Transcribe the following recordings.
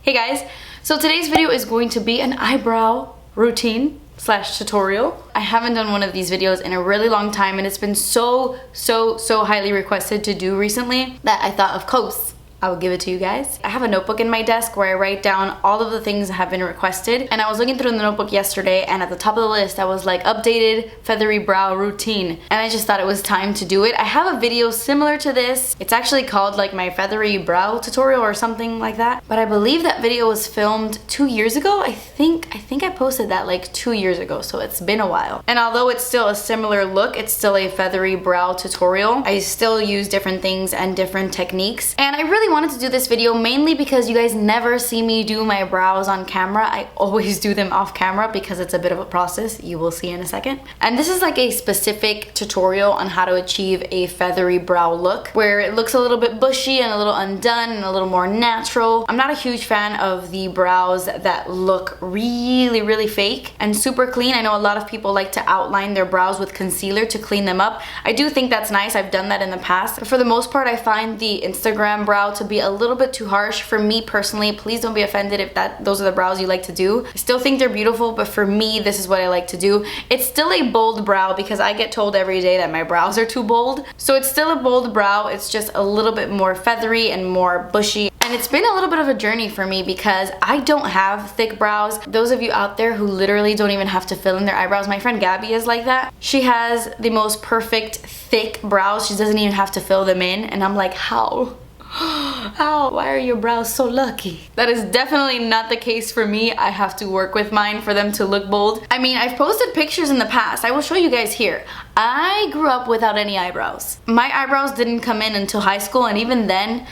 Hey guys, so today's video is going to be an eyebrow routine slash tutorial. I haven't done one of these videos in a really long time and it's been so highly requested to do recently that I thought, of course, I will give it to you guys. I have a notebook in my desk where I write down all of the things that have been requested, and I was looking through the notebook yesterday and at the top of the list I was like, updated feathery brow routine, and I just thought it was time to do it. I have a video similar to this. It's actually called like my feathery brow tutorial or something like that, but I believe that video was filmed 2 years ago. I think I posted that like 2 years ago, so it's been a while. And although it's still a similar look, it's still a feathery brow tutorial. I still use different things and different techniques, and I really wanted to do this video mainly because you guys never see me do my brows on camera. I always do them off camera because it's a bit of a process. You will see in a second. And this is like a specific tutorial on how to achieve a feathery brow look where it looks a little bit bushy and a little undone and a little more natural. I'm not a huge fan of the brows that look really fake and super clean. I know a lot of people like to outline their brows with concealer to clean them up. I do think that's nice. I've done that in the past. But for the most part, I find the Instagram brow to be a little bit too harsh for me personally. Please don't be offended if those are the brows you like to do. I still think they're beautiful, but for me, this is what I like to do. It's still a bold brow because I get told every day that my brows are too bold. So it's still a bold brow. It's just a little bit more feathery and more bushy. And it's been a little bit of a journey for me because I don't have thick brows. Those of you out there who literally don't even have to fill in their eyebrows, my friend Gabby is like that. She has the most perfect thick brows. She doesn't even have to fill them in. And I'm like, how? How? Why are your brows so lucky? That is definitely not the case for me. I have to work with mine for them to look bold. I mean, I've posted pictures in the past. I will show you guys here. I grew up without any eyebrows. My eyebrows didn't come in until high school, and even then,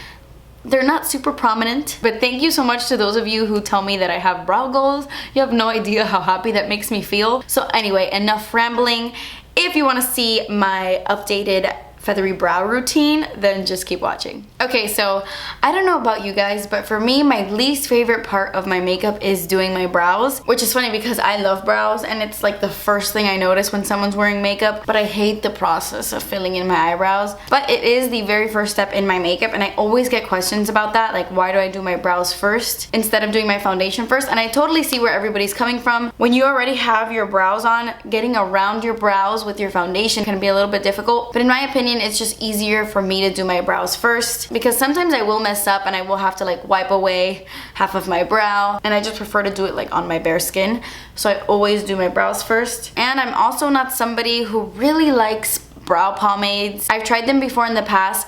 they're not super prominent. But thank you so much to those of you who tell me that I have brow goals. You have no idea how happy that makes me feel. So anyway, enough rambling. If you want to see my updated feathery brow routine, then just keep watching. Okay, so I don't know about you guys, but for me, my least favorite part of my makeup is doing my brows, which is funny because I love brows and it's like the first thing I notice when someone's wearing makeup, but I hate the process of filling in my eyebrows. But it is the very first step in my makeup, and I always get questions about that, like why do I do my brows first instead of doing my foundation first? And I totally see where everybody's coming from. When you already have your brows on, getting around your brows with your foundation can be a little bit difficult, but in my opinion, it's just easier for me to do my brows first because sometimes I will mess up and I will have to like wipe away half of my brow, and I just prefer to do it like on my bare skin. So I always do my brows first. And I'm also not somebody who really likes brow pomades. I've tried them before in the past,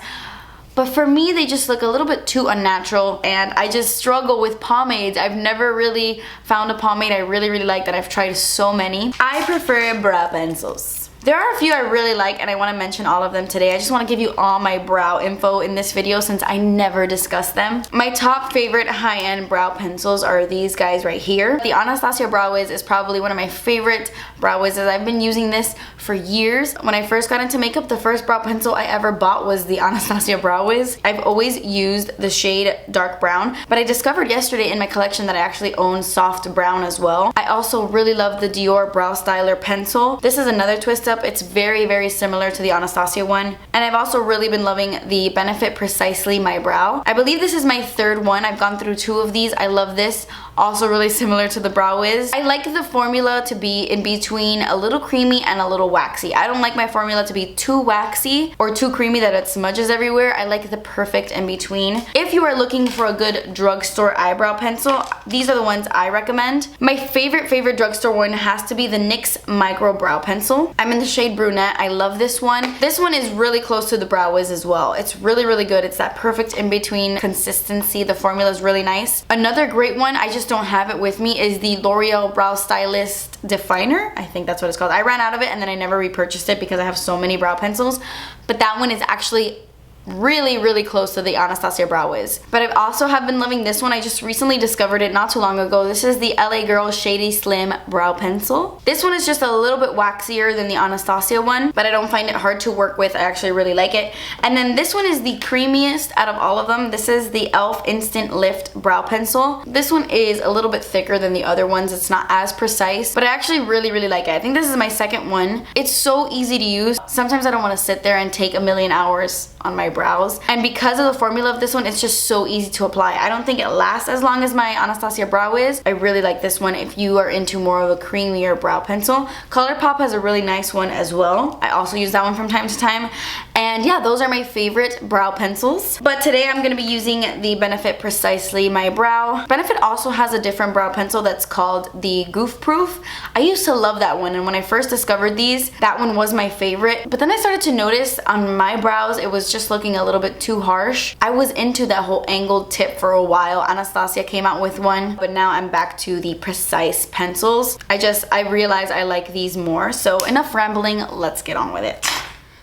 but for me, they just look a little bit too unnatural, and I just struggle with pomades. I've never really found a pomade I really like that. I've tried so many. I prefer brow pencils. There are a few I really like, and I want to mention all of them today. I just want to give you all my brow info in this video since I never discuss them. My top favorite high-end brow pencils are these guys right here. The Anastasia Brow Wiz is probably one of my favorite brow wizzes. I've been using this for years. When I first got into makeup, the first brow pencil I ever bought was the Anastasia Brow Wiz. I've always used the shade dark brown, but I discovered yesterday in my collection that I actually own soft brown as well. I also really love the Dior Brow Styler pencil. This is another twist up. It's very similar to the Anastasia one. And I've also really been loving the Benefit Precisely My Brow. I believe this is my third one. I've gone through 2 of these. I love this. Also really similar to the Brow Wiz. I like the formula to be in between a little creamy and a little waxy. I don't like my formula to be too waxy or too creamy that it smudges everywhere. I like the perfect in between. If you are looking for a good drugstore eyebrow pencil, these are the ones I recommend. My favorite drugstore one has to be the NYX Micro Brow Pencil. I'm in the shade Brunette. I love this one. This one is really close to the Brow Wiz as well. It's really good. It's that perfect in between consistency. The formula is really nice. Another great one, I just don't have it with me, is the Loreal Brow Stylist Definer. I think that's what it's called. I ran out of it and then I never repurchased it because I have so many brow pencils, but that one is actually really close to the Anastasia Brow Wiz. But I've also have been loving this one. I just recently discovered it not too long ago. This is the LA Girl Shady Slim Brow Pencil. This one is just a little bit waxier than the Anastasia one, but I don't find it hard to work with. I actually really like it. And then this one is the creamiest out of all of them. This is the e.l.f. Instant Lift Brow Pencil. This one is a little bit thicker than the other ones. It's not as precise, but I actually really like it. I think this is my second one. It's so easy to use. Sometimes I don't want to sit there and take a million hours on my brows. And because of the formula of this one, it's just so easy to apply. I don't think it lasts as long as my Anastasia Brow Wiz. I really like this one if you are into more of a creamier brow pencil. Colourpop has a really nice one as well. I also use that one from time to time. And yeah, those are my favorite brow pencils. But today I'm gonna be using the Benefit Precisely My Brow. Benefit also has a different brow pencil that's called the Goof Proof. I used to love that one, and when I first discovered these, that one was my favorite. But then I started to notice on my brows, it was just looking a little bit too harsh. I was into that whole angled tip for a while. Anastasia came out with one, but now I'm back to the precise pencils. I realized I like these more. So enough rambling, let's get on with it.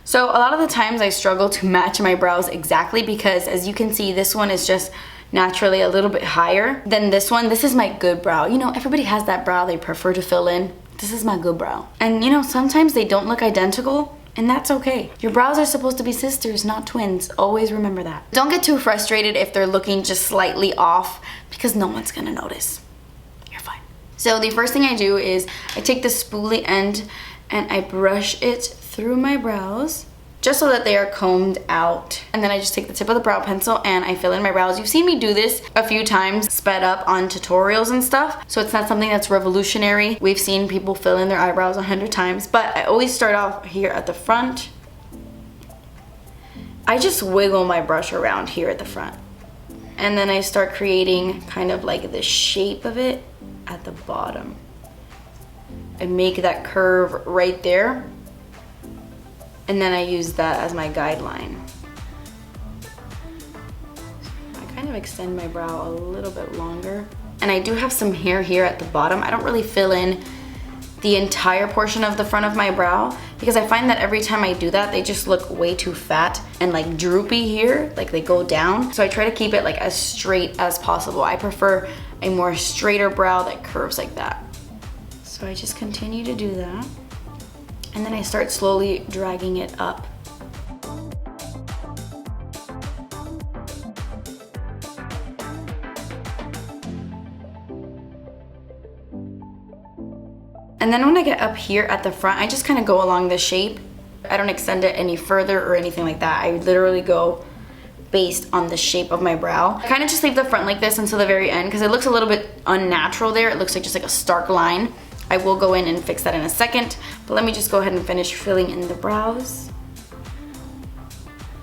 So a lot of the times I struggle to match my brows exactly because, as you can see, this one is just naturally a little bit higher than this one. This is my good brow. You know, everybody has that brow they prefer to fill in. This is my good brow. And you know, sometimes they don't look identical, and that's okay. Your brows are supposed to be sisters, not twins. Always remember that. Don't get too frustrated if they're looking just slightly off, because no one's gonna notice. You're fine. So the first thing I do is I take the spoolie end and I brush it through my brows just so that they are combed out. And then I just take the tip of the brow pencil and I fill in my brows. You've seen me do this a few times sped up on tutorials and stuff, so it's not something that's revolutionary. We've seen people fill in their eyebrows 100 times, but I always start off here at the front. I just wiggle my brush around here at the front. And then I start creating kind of like the shape of it at the bottom. I make that curve right there. And then I use that as my guideline. I kind of extend my brow a little bit longer. And I do have some hair here at the bottom. I don't really fill in the entire portion of the front of my brow because I find that every time I do that, they just look way too fat and like droopy here, like they go down. So I try to keep it like as straight as possible. I prefer a more straighter brow that curves like that. So I just continue to do that. And then I start slowly dragging it up. And then when I get up here at the front, I just kind of go along the shape. I don't extend it any further or anything like that. I literally go based on the shape of my brow. I kind of just leave the front like this until the very end because it looks a little bit unnatural there. It looks like just like a stark line. I will go in and fix that in a second, but let me just go ahead and finish filling in the brows.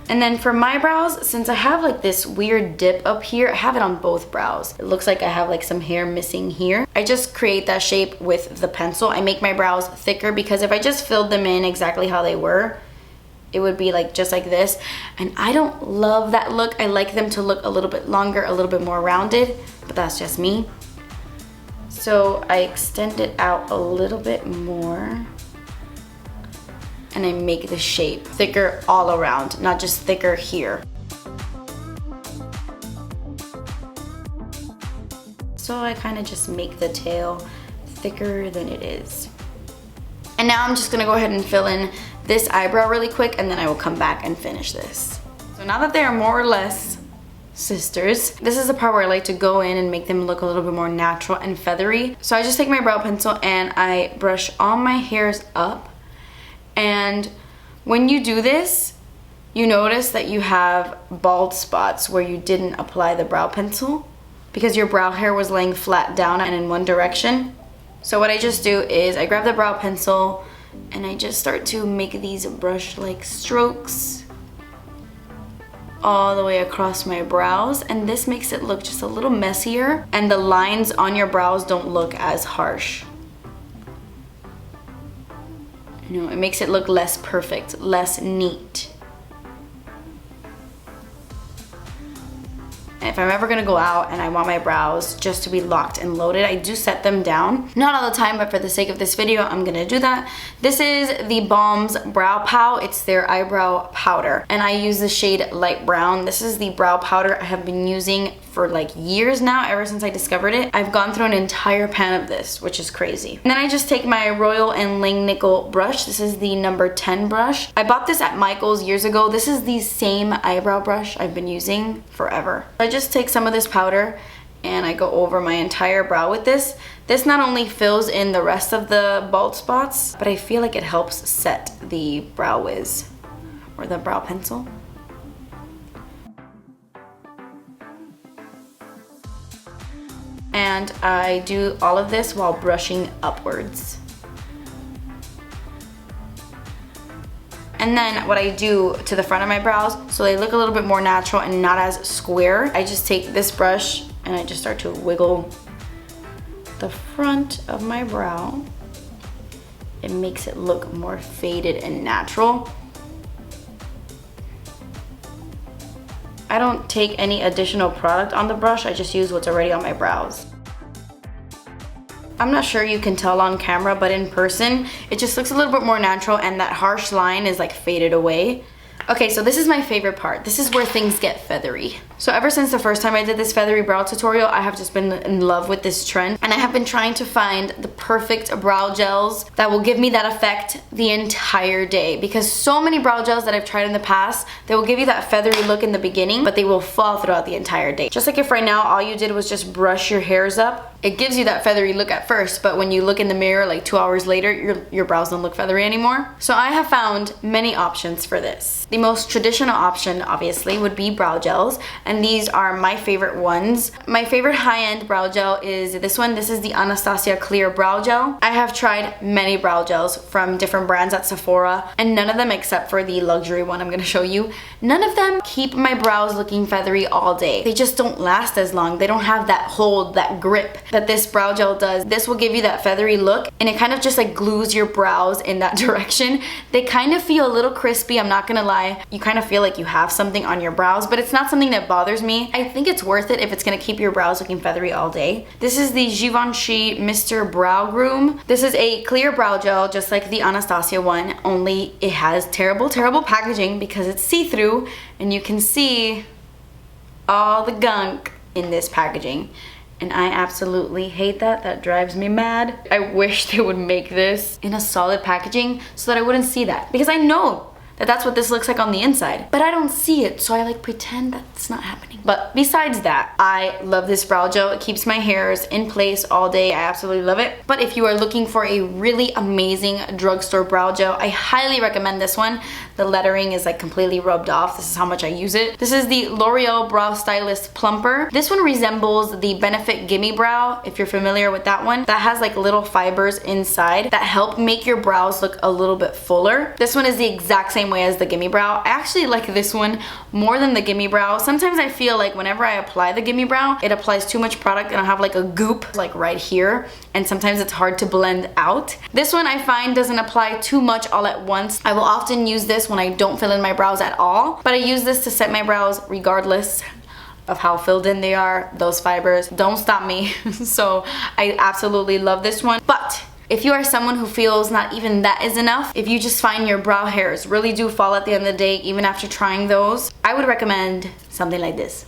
And then for my brows, since I have like this weird dip up here, I have it on both brows. It looks like I have like some hair missing here. I just create that shape with the pencil. I make my brows thicker because if I just filled them in exactly how they were, it would be like just like this. And I don't love that look. I like them to look a little bit longer, a little bit more rounded, but that's just me. So I extend it out a little bit more and I make the shape thicker all around, not just thicker here. So I kind of just make the tail thicker than it is. And now I'm just gonna go ahead and fill in this eyebrow really quick and then I will come back and finish this. So now that they are more or less sisters, this is the part where I like to go in and make them look a little bit more natural and feathery. So I just take my brow pencil and I brush all my hairs up. And when you do this, you notice that you have bald spots where you didn't apply the brow pencil because your brow hair was laying flat down and in one direction. So what I just do is I grab the brow pencil and I just start to make these brush-like strokes all the way across my brows, and this makes it look just a little messier and the lines on your brows don't look as harsh. You know, it makes it look less perfect, less neat. And if I'm ever gonna go out and I want my brows just to be locked and loaded, I do set them down. Not all the time, but for the sake of this video, I'm gonna do that. This is the Balm's Brow Pow. It's their eyebrow powder. And I use the shade Light Brown. This is the brow powder I have been using for like years now, ever since I discovered it. I've gone through an entire pan of this, which is crazy. And then I just take my Royal and Langnickel brush. This is the number 10 brush. I bought this at Michael's years ago. This is the same eyebrow brush I've been using forever. I just take some of this powder and I go over my entire brow with this. This not only fills in the rest of the bald spots, but I feel like it helps set the Brow Wiz or the brow pencil. And I do all of this while brushing upwards. And then what I do to the front of my brows, so they look a little bit more natural and not as square, I just take this brush and I just start to wiggle the front of my brow. It makes it look more faded and natural. I don't take any additional product on the brush, I just use what's already on my brows. I'm not sure you can tell on camera, but in person, it just looks a little bit more natural and that harsh line is like faded away. Okay, so this is my favorite part. This is where things get feathery. So ever since the first time I did this feathery brow tutorial, I have just been in love with this trend. And I have been trying to find the perfect brow gels that will give me that effect the entire day. Because so many brow gels that I've tried in the past, they will give you that feathery look in the beginning, but they will fall throughout the entire day. Just like if right now all you did was just brush your hairs up, it gives you that feathery look at first, but when you look in the mirror like 2 hours later, your brows don't look feathery anymore. So I have found many options for this. The most traditional option, obviously, would be brow gels, and these are my favorite ones. My favorite high-end brow gel is this one. This is the Anastasia Clear Brow Gel. I have tried many brow gels from different brands at Sephora, and none of them, except for the luxury one I'm gonna show you, none of them keep my brows looking feathery all day. They just don't last as long. They don't have that hold, that grip that this brow gel does. This will give you that feathery look, and it kind of just like glues your brows in that direction. They kind of feel a little crispy, I'm not gonna lie. You kind of feel like you have something on your brows, but it's not something that bothers me. I think it's worth it if it's gonna keep your brows looking feathery all day. This is the Givency Mr. Brow Groom. This is a clear brow gel, just like the Anastasia one, only it has terrible packaging because it's see-through, and you can see all the gunk in this packaging. And I absolutely hate that. That drives me mad. I wish they would make this in a solid packaging so that I wouldn't see that. Because I know that that's what this looks like on the inside, but I don't see it, so I like pretend that's not happening. But besides that, I love this brow gel. It keeps my hairs in place all day. I absolutely love it. But if you are looking for a really amazing drugstore brow gel, I highly recommend this one. The lettering is like completely rubbed off. This is how much I use it. This is the Loreal Brow Stylist Plumper. This one resembles the Benefit Gimme Brow, if you're familiar with that one. That has like little fibers inside that help make your brows look a little bit fuller. This one is the exact same way as the Gimme Brow. I actually like this one more than the Gimme Brow. Sometimes I feel like whenever I apply the Gimme Brow, it applies too much product and I have like a goop like right here, and sometimes it's hard to blend out. This one I find doesn't apply too much all at once. I will often use this when I don't fill in my brows at all, but I use this to set my brows regardless of how filled in they are. Those fibers don't stop me. So I absolutely love this one. But if you are someone who feels not even that is enough, if you just find your brow hairs really do fall at the end of the day even after trying those, I would recommend something like this.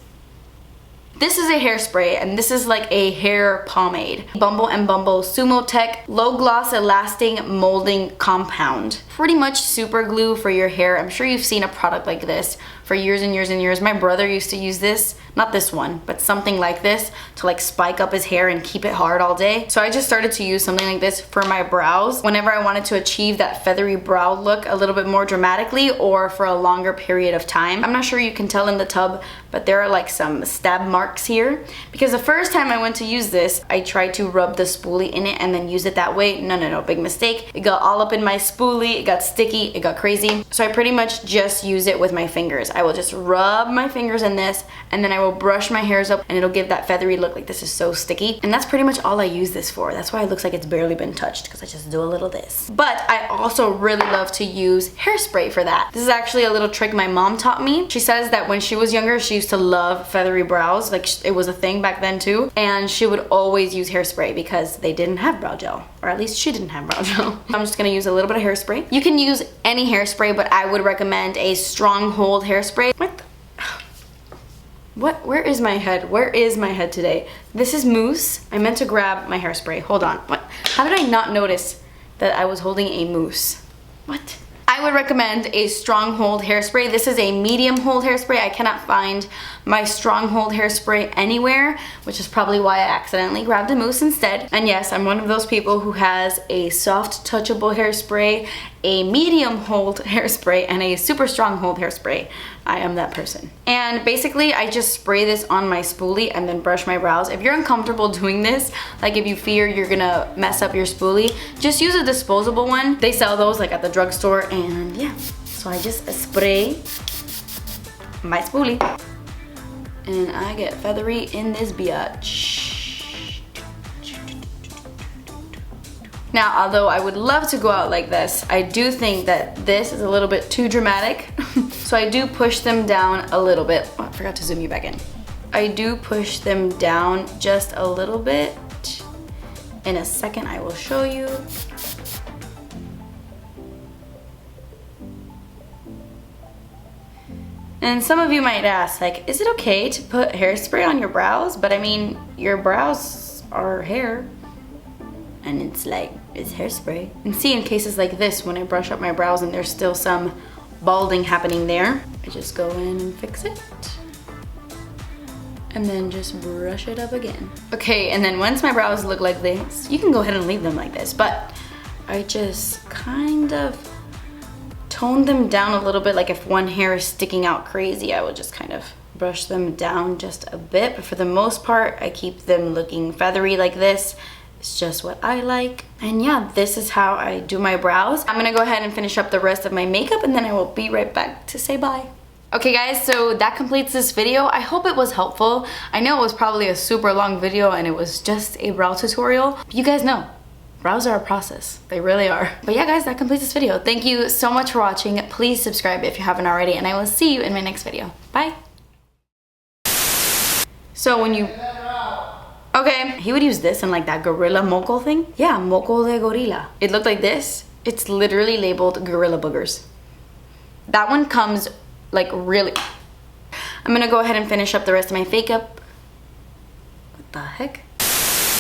This is a hairspray, and this is like a hair pomade. Bumble and Bumble Sumotech Low Gloss Elasting Molding Compound. Pretty much super glue for your hair. I'm sure you've seen a product like this for years and years and years. My brother used to use this, not this one, but something like this to like spike up his hair and keep it hard all day. So I just started to use something like this for my brows whenever I wanted to achieve that feathery brow look a little bit more dramatically or for a longer period of time. I'm not sure you can tell in the tub, but there are like some stab marks here because the first time I went to use this, I tried to rub the spoolie in it and then use it that way. No, big mistake. It got all up in my spoolie, it got sticky, it got crazy. So I pretty much just use it with my fingers. I will just rub my fingers in this and then I will brush my hairs up and it'll give that feathery look. Like, this is so sticky. And that's pretty much all I use this for. That's why it looks like it's barely been touched, because I just do a little this. But I also really love to use hairspray for that. This is actually a little trick my mom taught me. She says that when she was younger, she used to love feathery brows. Like, it was a thing back then too. And she would always use hairspray because they didn't have brow gel. Or at least she didn't have brow gel. I'm just gonna use a little bit of hairspray. You can use any hairspray, but I would recommend a strong hold hairspray. What? Where is my head? Where is my head today? This is mousse. I meant to grab my hairspray. Hold on. What? How did I not notice that I was holding a mousse? What? I would recommend a strong hold hairspray. This is a medium hold hairspray. I cannot find my strong hold hairspray anywhere, which is probably why I accidentally grabbed a mousse instead. And yes, I'm one of those people who has a soft touchable hairspray, a medium hold hairspray, and a super strong hold hairspray. I am that person. And basically I just spray this on my spoolie and then brush my brows. If you're uncomfortable doing this, like if you fear you're gonna mess up your spoolie, just use a disposable one. They sell those like at the drugstore, and yeah. So I just spray my spoolie and I get feathery in this biatch. Now, although I would love to go out like this, I do think that this is a little bit too dramatic. So I do push them down a little bit. Oh, I forgot to zoom you back in. I do push them down just a little bit. In a second, I will show you. And some of you might ask, like, is it okay to put hairspray on your brows? But I mean, your brows are hair. And it's like, it's hairspray. And see, in cases like this, when I brush up my brows and there's still some balding happening there, I just go in and fix it. And then just brush it up again. Okay, and then once my brows look like this, you can go ahead and leave them like this, but I just kind of tone them down a little bit. Like if one hair is sticking out crazy, I would just kind of brush them down just a bit. But for the most part, I keep them looking feathery like this. It's just what I like. And yeah, this is how I do my brows. I'm gonna go ahead and finish up the rest of my makeup and then I will be right back to say bye. Okay guys, so that completes this video. I hope it was helpful. I know it was probably a super long video and it was just a brow tutorial. But you guys know, brows are a process. They really are. But yeah guys, that completes this video. Thank you so much for watching. Please subscribe if you haven't already and I will see you in my next video. Bye. So when you... Okay, he would use this and like that gorilla moco thing. Yeah, moco de gorilla. It looked like this. It's literally labeled gorilla boogers. That one comes like really... I'm gonna go ahead and finish up the rest of my makeup. What the heck?